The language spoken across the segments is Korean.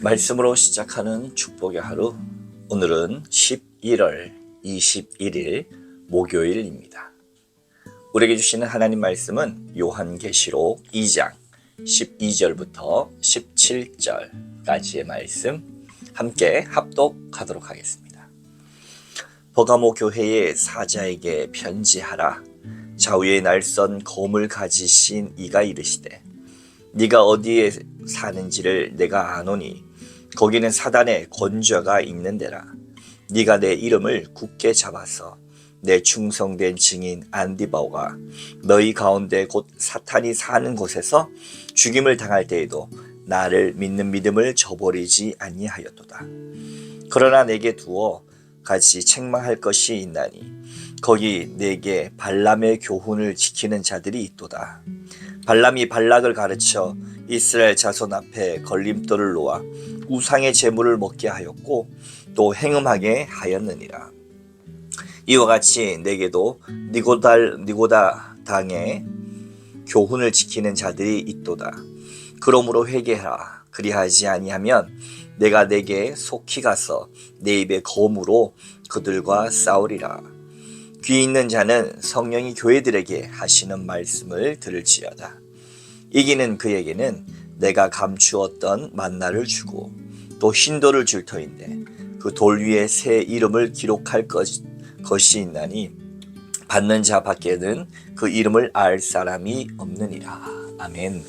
말씀으로 시작하는 축복의 하루, 오늘은 11월 21일 목요일입니다. 우리에게 주시는 하나님 말씀은 요한계시록 2장 12절부터 17절까지의 말씀 함께 합독하도록 하겠습니다. 버가모 교회의 사자에게 편지하라. 좌우에 날선 검을 가지신 이가 이르시되 네가 어디에 사는지를 내가 아노니 거기는 사단의 권좌가 있는 데라. 네가 내 이름을 굳게 잡아서 내 충성된 증인 안디바오가 너희 가운데 곧 사탄이 사는 곳에서 죽임을 당할 때에도 나를 믿는 믿음을 저버리지 아니하였도다. 그러나 내게 두어 같이 책망할 것이 있나니 거기 내게 발람의 교훈을 지키는 자들이 있도다. 발람이 발락을 가르쳐 이스라엘 자손 앞에 걸림돌을 놓아 우상의 제물을 먹게 하였고 또 행음하게 하였느니라. 이와 같이 내게도 니고다 당의 교훈을 지키는 자들이 있도다. 그러므로 회개하라. 그리하지 아니하면 내가 내게 속히 가서 내 입의 검으로 그들과 싸우리라. 귀 있는 자는 성령이 교회들에게 하시는 말씀을 들을지어다. 이기는 그에게는 내가 감추었던 만나를 주고 또 흰돌을 줄 터인데 그 돌 위에 새 이름을 기록할 것이 있나니 받는 자 밖에는 그 이름을 알 사람이 없느니라. 아멘.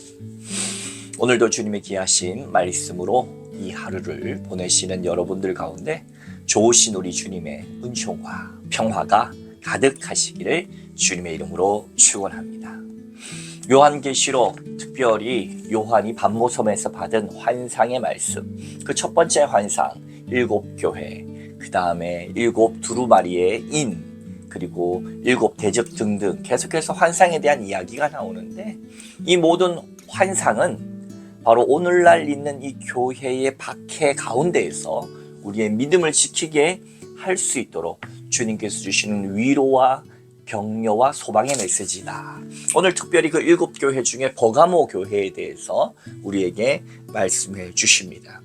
오늘도 주님의 귀하신 말씀으로 이 하루를 보내시는 여러분들 가운데 좋으신 우리 주님의 은총과 평화가 가득하시기를 주님의 이름으로 축원합니다. 요한계시록, 특별히 요한이 반모섬에서 받은 환상의 말씀, 그 첫 번째 환상 7교회, 그 다음에 7 두루마리의 인, 그리고 7 대적 등등 계속해서 환상에 대한 이야기가 나오는데, 이 모든 환상은 바로 오늘날 있는 이 교회의 박해 가운데에서 우리의 믿음을 지키게 할 수 있도록 주님께서 주시는 위로와 격려와 소망의 메시지다. 오늘 특별히 그 7교회 중에 버가모 교회에 대해서 우리에게 말씀해 주십니다.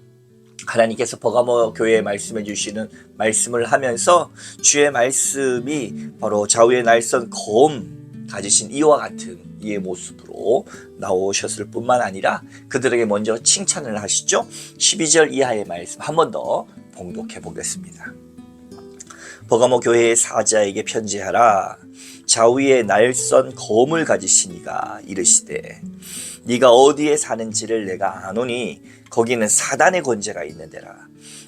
하나님께서 버가모 교회에 말씀해 주시는 말씀을 하면서 주의 말씀이 바로 좌우에 날선 검 가지신 이와 같은 이의 모습으로 나오셨을 뿐만 아니라 그들에게 먼저 칭찬을 하시죠. 12절 이하의 말씀 한 번 더 봉독해 보겠습니다. 버가모 교회의 사자에게 편지하라. 좌우에 날선 검을 가지신 이가 이르시되 네가 어디에 사는지를 내가 아노니 거기는 사단의 권세가 있는 데라.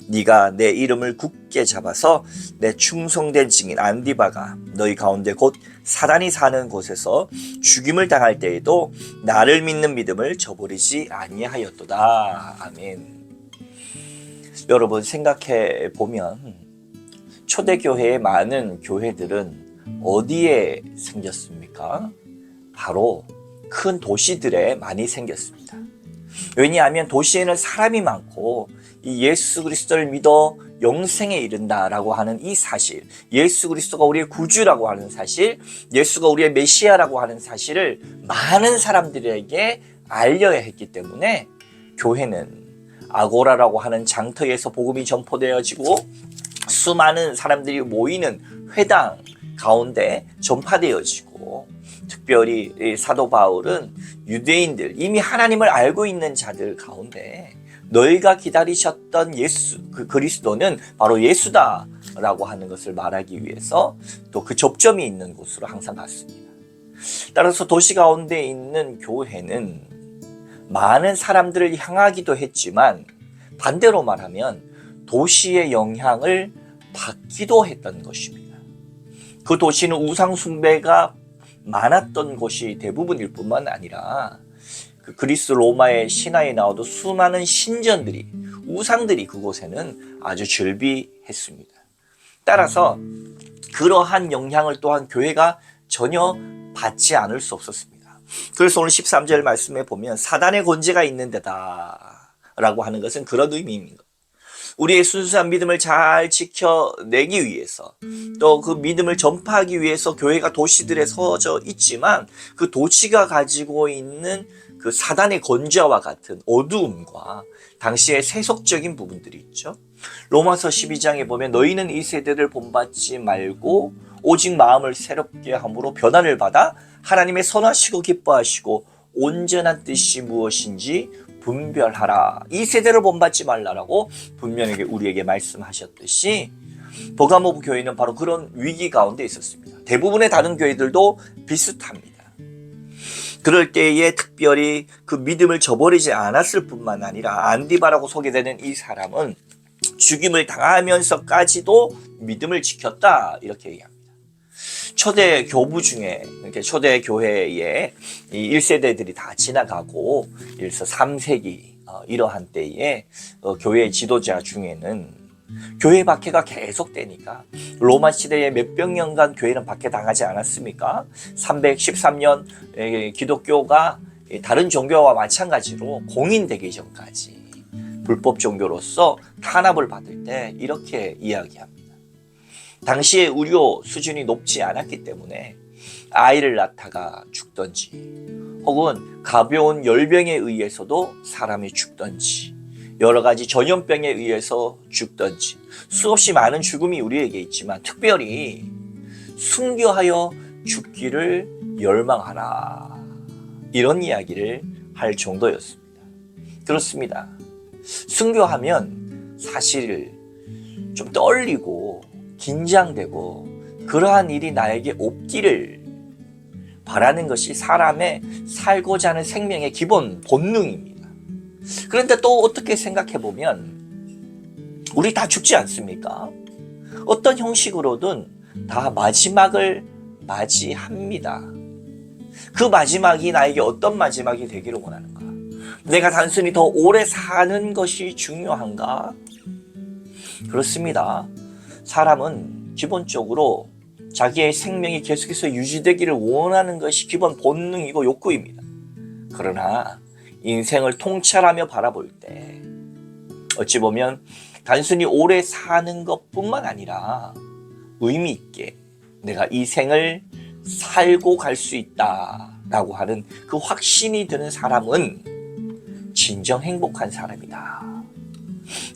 네가 내 이름을 굳게 잡아서 내 충성된 증인 안디바가 너희 가운데 곧 사단이 사는 곳에서 죽임을 당할 때에도 나를 믿는 믿음을 저버리지 아니하였도다. 아멘. 여러분 생각해 보면 초대교회의 많은 교회들은 어디에 생겼습니까? 바로 큰 도시들에 많이 생겼습니다. 왜냐하면 도시에는 사람이 많고 이 예수 그리스도를 믿어 영생에 이른다라고 하는 이 사실, 예수 그리스도가 우리의 구주라고 하는 사실, 예수가 우리의 메시아라고 하는 사실을 많은 사람들에게 알려야 했기 때문에 교회는 아고라라고 하는 장터에서 복음이 전포되어지고 수많은 사람들이 모이는 회당 가운데 전파되어지고, 특별히 사도 바울은 유대인들, 이미 하나님을 알고 있는 자들 가운데 너희가 기다리셨던 예수, 그 그리스도는 바로 예수다 라고 하는 것을 말하기 위해서 또 그 접점이 있는 곳으로 항상 갔습니다. 따라서 도시 가운데 있는 교회는 많은 사람들을 향하기도 했지만 반대로 말하면 도시의 영향을 받기도 했던 것입니다. 그 도시는 우상 숭배가 많았던 곳이 대부분일 뿐만 아니라 그 그리스 로마의 신화에 나오도 수많은 신전들이, 우상들이 그곳에는 아주 즐비했습니다. 따라서 그러한 영향을 또한 교회가 전혀 받지 않을 수 없었습니다. 그래서 오늘 13절 말씀에 보면 사단의 권세가 있는 데다 라고 하는 것은 그런 의미입니다. 우리의 순수한 믿음을 잘 지켜내기 위해서, 또 그 믿음을 전파하기 위해서 교회가 도시들에 서져 있지만 그 도시가 가지고 있는 그 사단의 권좌와 같은 어두움과 당시의 세속적인 부분들이 있죠. 로마서 12장에 보면 너희는 이 세대를 본받지 말고 오직 마음을 새롭게 함으로 변화를 받아 하나님의 선하시고 기뻐하시고 온전한 뜻이 무엇인지 분별하라. 이 세대를 본받지 말라라고 분명하게 우리에게 말씀하셨듯이 버가모 교회는 바로 그런 위기 가운데 있었습니다. 대부분의 다른 교회들도 비슷합니다. 그럴 때에 특별히 그 믿음을 저버리지 않았을 뿐만 아니라 안디바라고 소개되는 이 사람은 죽임을 당하면서까지도 믿음을 지켰다 이렇게 얘기합니다. 초대 교부 중에 이렇게 초대 교회에 이 1세대들이 다 지나가고 1서 3세기 이러한 때에 교회 지도자 중에는 교회 박해가 계속되니까 로마 시대에 몇백 년간 교회는 박해당하지 않았습니까? 313년 기독교가 다른 종교와 마찬가지로 공인되기 전까지 불법 종교로서 탄압을 받을 때 이렇게 이야기합니다. 당시에 의료 수준이 높지 않았기 때문에 아이를 낳다가 죽던지 혹은 가벼운 열병에 의해서도 사람이 죽던지 여러 가지 전염병에 의해서 죽던지 수없이 많은 죽음이 우리에게 있지만 특별히 순교하여 죽기를 열망하라 이런 이야기를 할 정도였습니다. 그렇습니다. 순교하면 사실 좀 떨리고 긴장되고 그러한 일이 나에게 없기를 바라는 것이 사람의 살고자 하는 생명의 기본 본능입니다. 그런데 또 어떻게 생각해 보면 우리 다 죽지 않습니까? 어떤 형식으로든 다 마지막을 맞이합니다. 그 마지막이 나에게 어떤 마지막이 되기를 원하는가? 내가 단순히 더 오래 사는 것이 중요한가? 그렇습니다. 사람은 기본적으로 자기의 생명이 계속해서 유지되기를 원하는 것이 기본 본능이고 욕구입니다. 그러나 인생을 통찰하며 바라볼 때 어찌 보면 단순히 오래 사는 것뿐만 아니라 의미 있게 내가 이 생을 살고 갈 수 있다라고 하는 그 확신이 드는 사람은 진정 행복한 사람이다.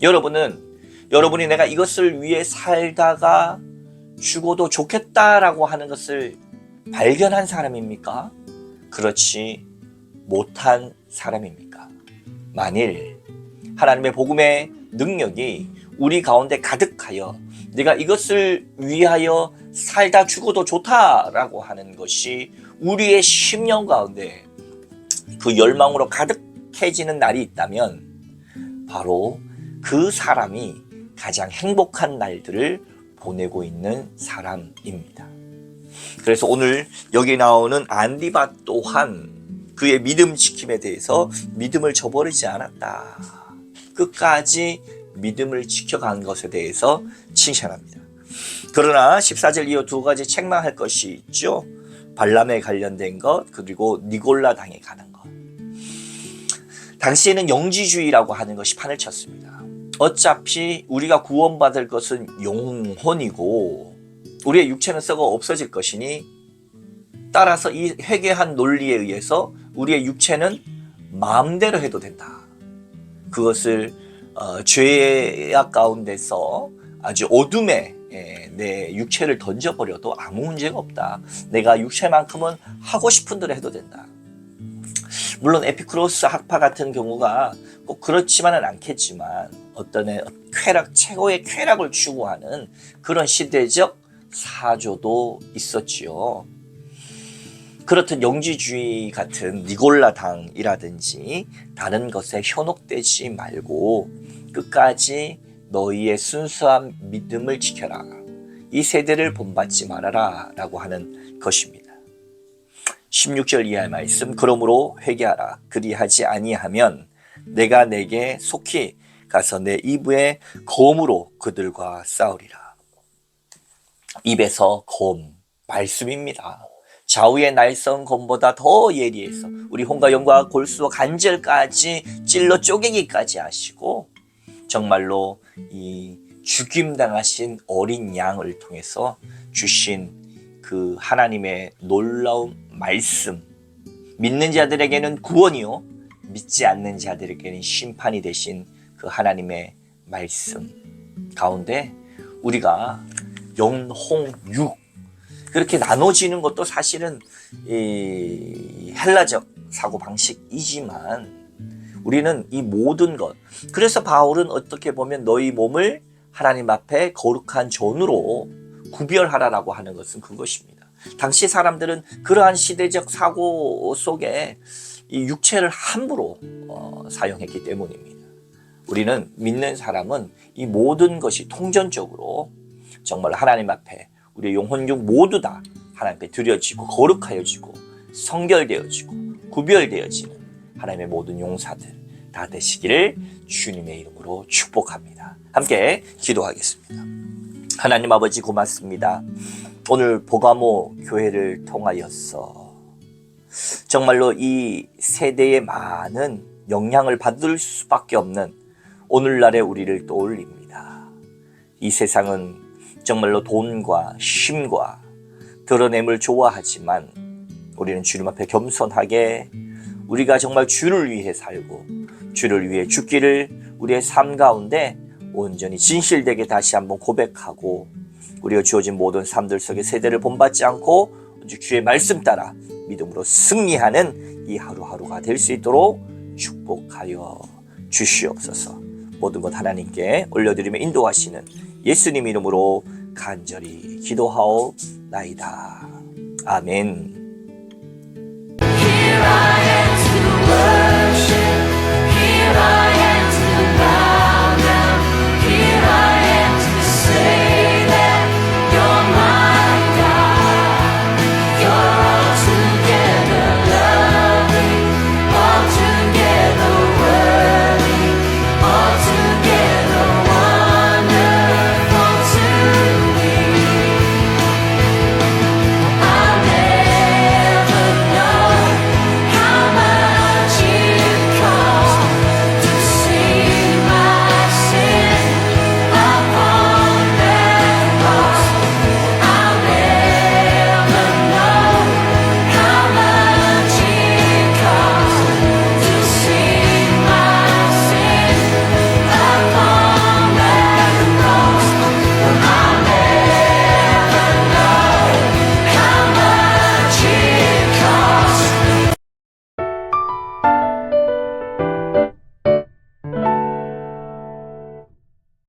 여러분이 내가 이것을 위해 살다가 죽어도 좋겠다라고 하는 것을 발견한 사람입니까? 그렇지 못한 사람입니까? 만일 하나님의 복음의 능력이 우리 가운데 가득하여 내가 이것을 위하여 살다 죽어도 좋다라고 하는 것이 우리의 심령 가운데 그 열망으로 가득해지는 날이 있다면 바로 그 사람이 가장 행복한 날들을 보내고 있는 사람입니다. 그래서 오늘 여기 나오는 안디바 또한 그의 믿음 지킴에 대해서 믿음을 저버리지 않았다. 끝까지 믿음을 지켜간 것에 대해서 칭찬합니다. 그러나 14절 이후 두 가지 책망할 것이 있죠. 발람에 관련된 것 그리고 니골라 당에 가는 것. 당시에는 영지주의라고 하는 것이 판을 쳤습니다. 어차피 우리가 구원받을 것은 영혼이고 우리의 육체는 썩어 없어질 것이니 따라서 이 회개한 논리에 의해서 우리의 육체는 마음대로 해도 된다. 그것을 죄악 가운데서 아주 어둠에 내 육체를 던져버려도 아무 문제가 없다. 내가 육체만큼은 하고 싶은 대로 해도 된다. 물론 에피쿠로스 학파 같은 경우가 꼭 그렇지만은 않겠지만 어떤 최고의 쾌락을 추구하는 그런 시대적 사조도 있었지요. 그렇듯 영지주의 같은 니골라 당이라든지 다른 것에 현혹되지 말고 끝까지 너희의 순수한 믿음을 지켜라. 이 세대를 본받지 말아라 라고 하는 것입니다. 16절 이하의 말씀. 그러므로 회개하라. 그리하지 아니하면 내가 내게 속히 가서 내 입의 검으로 그들과 싸우리라. 입에서 검, 말씀입니다. 좌우의 날선 검보다 더 예리해서 우리 혼과 영과 골수와 관절까지 찔러 쪼개기까지 하시고 정말로 이 죽임당하신 어린 양을 통해서 주신 그 하나님의 놀라운 말씀, 믿는 자들에게는 구원이요 믿지 않는 자들에게는 심판이 되신 그 하나님의 말씀 가운데 우리가 영홍육 그렇게 나눠지는 것도 사실은 이 헬라적 사고방식이지만 우리는 이 모든 것, 그래서 바울은 어떻게 보면 너희 몸을 하나님 앞에 거룩한 전으로 구별하라라고 하는 것은 그것입니다. 당시 사람들은 그러한 시대적 사고 속에 이 육체를 함부로 사용했기 때문입니다. 우리는 믿는 사람은 이 모든 것이 통전적으로 정말 하나님 앞에 우리의 영혼육 모두 다 하나님 앞에 드려지고 거룩하여지고 성결되어지고 구별되어지는 하나님의 모든 용사들 다 되시기를 주님의 이름으로 축복합니다. 함께 기도하겠습니다. 하나님 아버지 고맙습니다. 오늘 보가모 교회를 통하여서 정말로 이 세대의 많은 영향을 받을 수밖에 없는 오늘날의 우리를 떠올립니다. 이 세상은 정말로 돈과 쉼과 드러냄을 좋아하지만 우리는 주님 앞에 겸손하게 우리가 정말 주를 위해 살고 주를 위해 죽기를 우리의 삶 가운데 온전히 진실되게 다시 한번 고백하고 우리가 주어진 모든 삶들 속에 세대를 본받지 않고 주의 말씀 따라 믿음으로 승리하는 이 하루하루가 될 수 있도록 축복하여 주시옵소서. 모든 것 하나님께 올려드리며 인도하시는 예수님 이름으로 간절히 기도하옵나이다. 아멘.